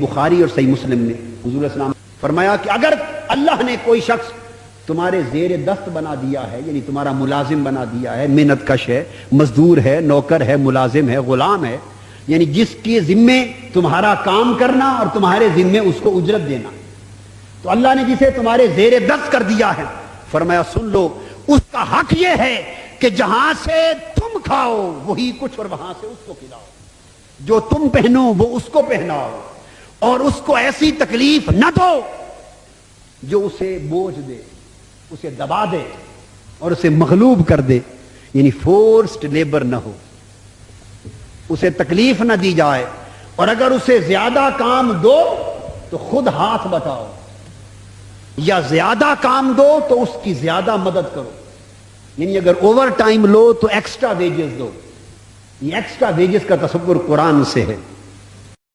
بخاری اور صحیح مسلم میں حضور صلی اللہ علیہ وسلم فرمایا کہ اگر اللہ نے کوئی شخص تمہارے زیر دست بنا دیا ہے، یعنی تمہارا ملازم بنا دیا ہے، محنت کش ہے، مزدور ہے، نوکر ہے، ملازم ہے، غلام ہے، یعنی جس کے ذمے تمہارا کام کرنا اور تمہارے ذمے اس کو اجرت دینا، تو اللہ نے جسے تمہارے زیر دست کر دیا ہے، فرمایا سن لو، اس کا حق یہ ہے کہ جہاں سے تم کھاؤ وہی کچھ اور وہاں سے اس کو کھلاؤ، جو تم پہنو وہ اس کو پہناؤ، اور اس کو ایسی تکلیف نہ دو جو اسے بوجھ دے، اسے دبا دے اور اسے مغلوب کر دے، یعنی فورسڈ لیبر نہ ہو، اسے تکلیف نہ دی جائے، اور اگر اسے زیادہ کام دو تو خود ہاتھ بٹاؤ، یا زیادہ کام دو تو اس کی زیادہ مدد کرو، یعنی اگر اوور ٹائم لو تو ایکسٹرا ویجز دو۔ یہ ایکسٹرا ویجز کا تصور قرآن سے ہے۔